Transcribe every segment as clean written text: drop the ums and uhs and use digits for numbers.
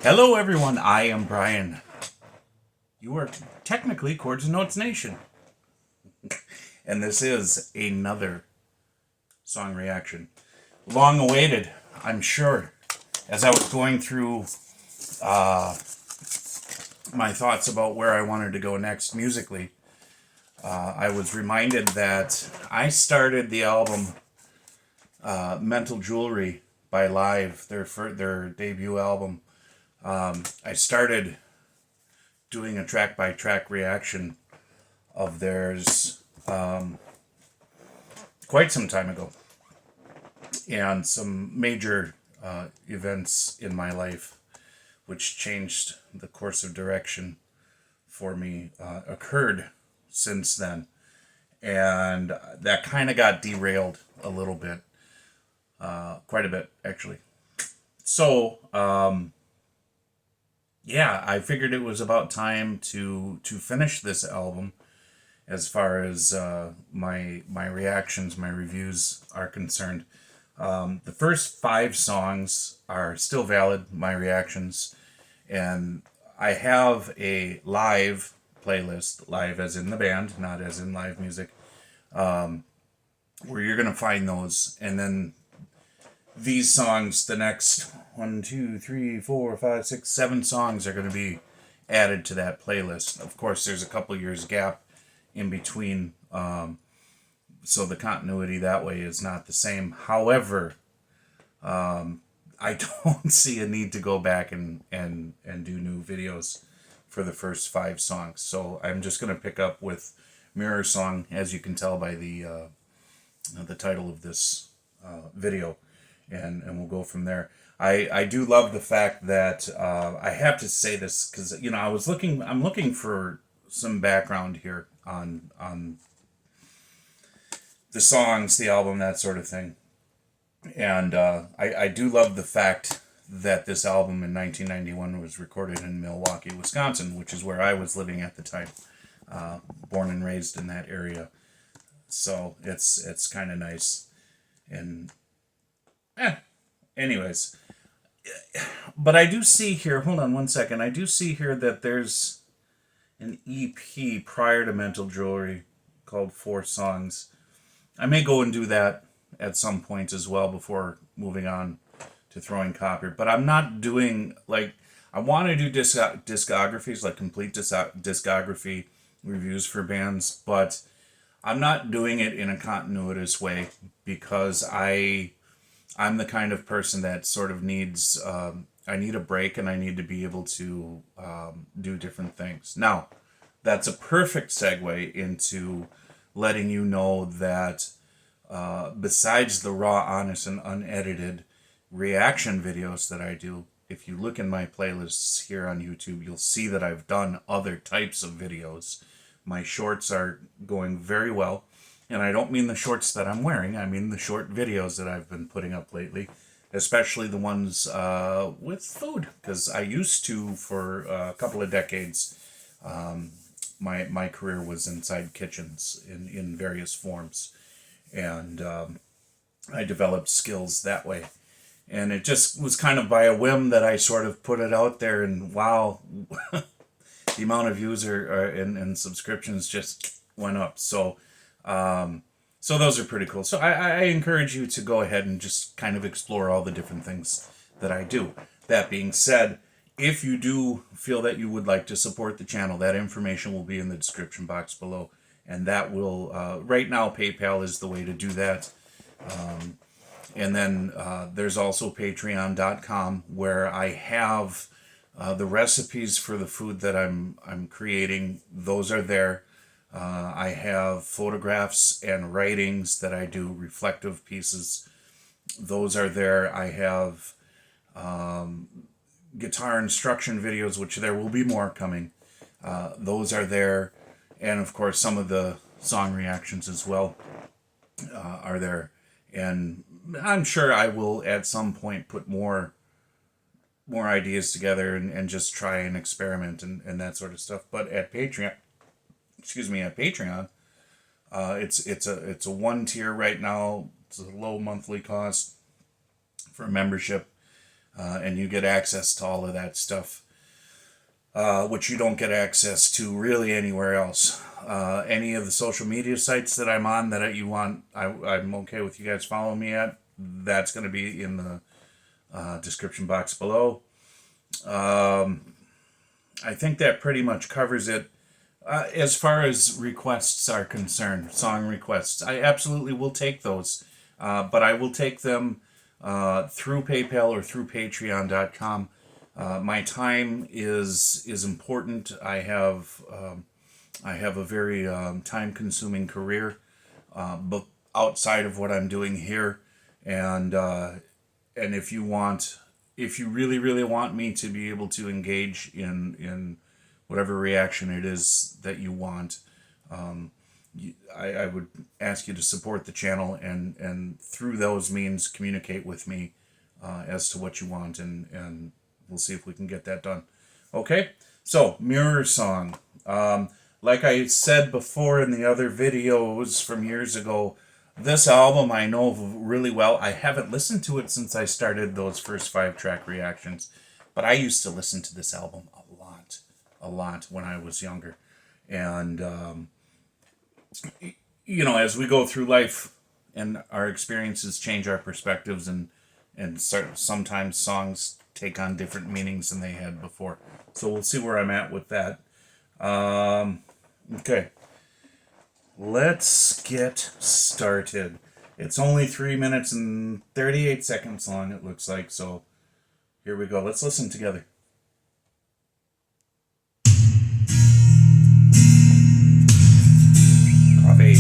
Hello, everyone. I am Brian. You are technically Chords and Notes Nation. And this is another song reaction. Long awaited, I'm sure. As I was going through my thoughts about where I wanted to go next musically, I was reminded that I started the album Mental Jewelry by Live, their debut album. I started doing a track by track reaction of theirs quite some time ago, and some major events in my life which changed the course of direction for me occurred since then, and that kind of got derailed a little bit, quite a bit actually. So yeah, I figured it was about time to finish this album as far as my reactions, my reviews are concerned. The first 5 songs are still valid, my reactions, and I have a live playlist, live as in the band, not as in live music, where you're gonna find those, and then these songs, the next 7 songs are going to be added to that playlist. Of course, there's a couple years gap in between, so the continuity that way is not the same. However, I don't see a need to go back and do new videos for the first 5 songs. So I'm just going to pick up with Mirror Song, as you can tell by the title of this video. And we'll go from there. I do love the fact that I have to say this because I'm looking for some background here on the songs, the album, that sort of thing, and I do love the fact that this album in 1991 was recorded in Milwaukee, Wisconsin, which is where I was living at the time, born and raised in that area. So it's kind of nice, and anyways, but I do see here, hold on one second, I do see here that there's an EP prior to Mental Jewelry called 4 Songs. I may go and do that at some point as well before moving on to throwing copper, but I'm not doing, like, I want to do discographies, like complete discography reviews for bands, but I'm not doing it in a continuous way because I'm the kind of person that sort of needs, I need a break and I need to be able to do different things. Now, that's a perfect segue into letting you know that besides the raw, honest, and unedited reaction videos that I do, if you look in my playlists here on YouTube, you'll see that I've done other types of videos. My shorts are going very well. And I don't mean the shorts that I'm wearing. I mean the short videos that I've been putting up lately, especially the ones with food. Because I used to, for a couple of decades, my career was inside kitchens in various forms. And I developed skills that way. And it just was kind of by a whim that I sort of put it out there. And wow, the amount of views and subscriptions just went up. So those are pretty cool. So I encourage you to go ahead and just kind of explore all the different things that I do. That being said, if you do feel that you would like to support the channel, that information will be in the description box below. And that will, right now, PayPal is the way to do that. And then there's also patreon.com where I have the recipes for the food that I'm creating. Those are there. I have photographs and writings that I do, reflective pieces. Those are there. I have guitar instruction videos, which there will be more coming. Those are there. And of course, some of the song reactions as well are there. And I'm sure I will at some point put more ideas together and just try and experiment and that sort of stuff. But at Patreon, it's a 1 tier right now. It's a low monthly cost for membership. and you get access to all of that stuff, which you don't get access to really anywhere else. Any of the social media sites that I'm on that you want, I'm okay with you guys following me at, that's going to be in the description box below. I think that pretty much covers it. As far as requests are concerned, song requests, I absolutely will take those. But I will take them through PayPal or through Patreon.com. My time is important. I have a very time-consuming career, but outside of what I'm doing here, and if you really want me to be able to engage in whatever reaction it is that you want, I would ask you to support the channel and through those means communicate with me as to what you want, and we'll see if we can get that done. Okay, so Mirror Song. Like I said before in the other videos from years ago, this album I know really well. I haven't listened to it since I started those first 5-track reactions, but I used to listen to this album a lot when I was younger. And, you know, as we go through life and our experiences change our perspectives, and sometimes songs take on different meanings than they had before. So we'll see where I'm at with that. Okay. Let's get started. It's only 3 minutes and 38 seconds long, it looks like, so here we go. Let's listen together. Coffee.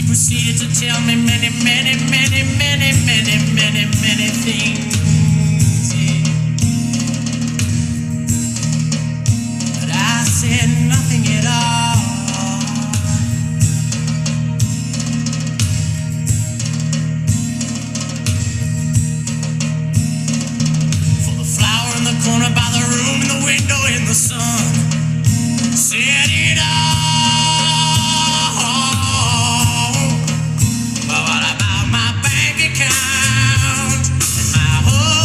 Proceeded to tell me many things, yeah. But I said nothing at all. For the flower in the corner by the room, in the window, in the sun, said it all. But what about my bank account and my home?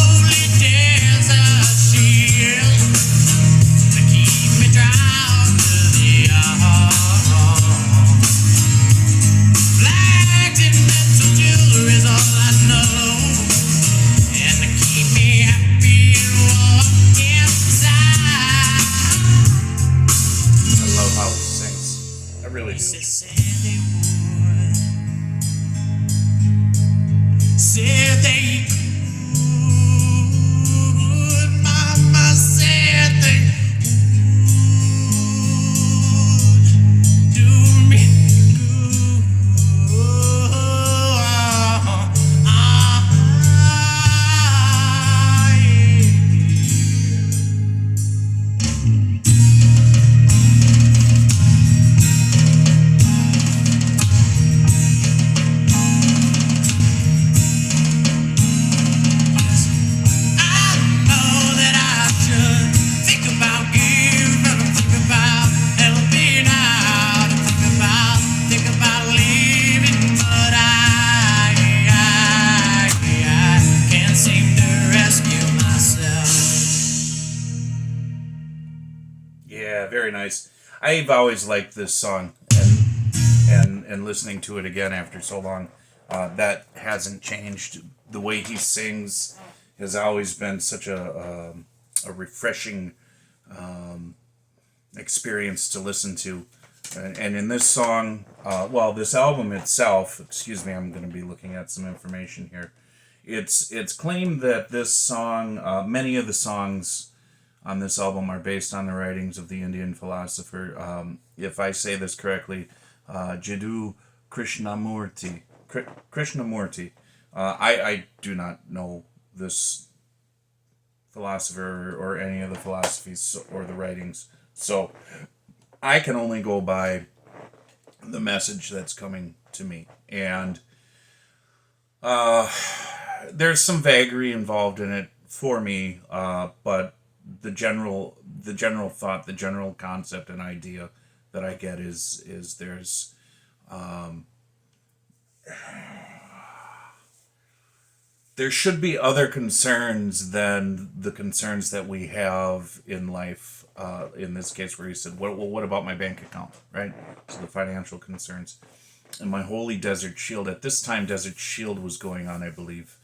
nice. I've always liked this song, and listening to it again after so long, that hasn't changed. The way he sings has always been such a refreshing experience to listen to. And in this song, this album itself, excuse me, I'm going to be looking at some information here. It's claimed that this song, many of the songs on this album are based on the writings of the Indian philosopher, if I say this correctly, Jiddu Krishnamurti. Krishnamurti. I do not know this philosopher or any of the philosophies or the writings, so I can only go by the message that's coming to me. And there's some vagary involved in it for me, but the general thought, the general concept and idea that I get is there's there should be other concerns than the concerns that we have in life. In this case, where he said, what about my bank account, right? So the financial concerns. And my holy Desert Shield. At this time, Desert Shield was going on, I believe.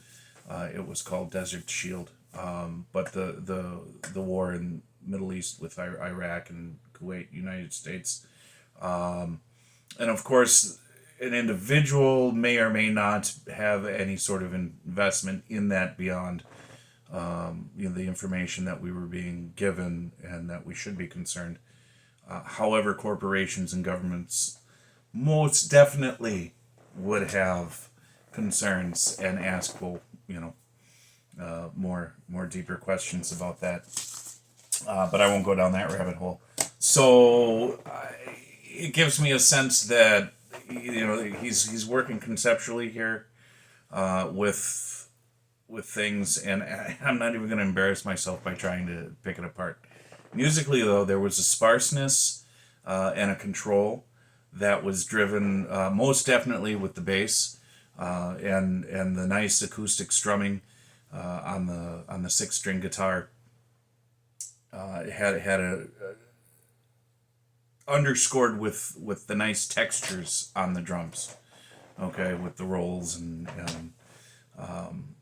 It was called Desert Shield. But the war in Middle East with Iraq and Kuwait, United States. And of course, an individual may or may not have any sort of investment in that beyond the information that we were being given and that we should be concerned. However, corporations and governments most definitely would have concerns and ask, more deeper questions about that. But I won't go down that rabbit hole. So it gives me a sense that he's working conceptually here with things, and I'm not even going to embarrass myself by trying to pick it apart. Musically, though, there was a sparseness and a control that was driven most definitely with the bass and the nice acoustic strumming on the 6-string guitar. It had a underscored with the nice textures on the drums, okay, with the rolls and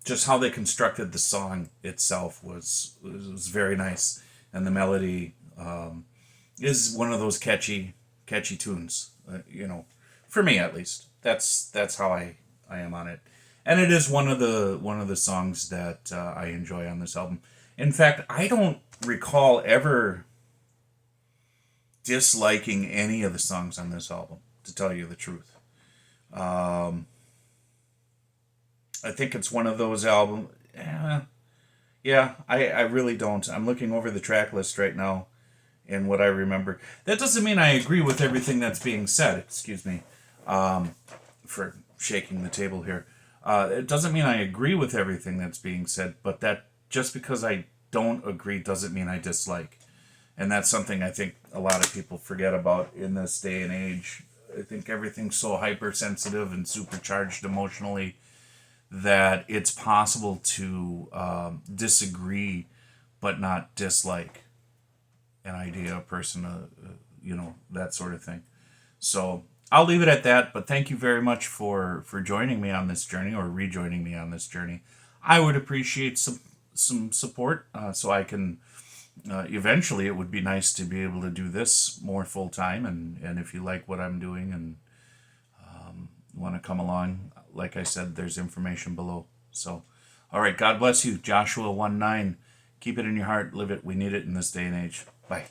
just how they constructed the song itself was very nice, and the melody is one of those catchy tunes. For me at least, that's how I am on it, and it is one of the songs that I enjoy on this album. In fact, I don't recall ever disliking any of the songs on this album, to tell you the truth. I think it's one of those albums. Yeah, I really don't. I'm looking over the track list right now and what I remember. That doesn't mean I agree with everything that's being said. Excuse me for shaking the table here. It doesn't mean I agree with everything that's being said, but that just because I don't agree doesn't mean I dislike. And that's something I think a lot of people forget about in this day and age. I think everything's so hypersensitive and supercharged emotionally that it's possible to disagree but not dislike an idea, a person, that sort of thing. So I'll leave it at that, but thank you very much for joining me on this journey, or rejoining me on this journey. I would appreciate some support so I can eventually, it would be nice to be able to do this more full time, and if you like what I'm doing and want to come along, like I said, there's information below. So, all right, God bless you. Joshua 1:9. Keep it in your heart, live it. We need it in this day and age. Bye.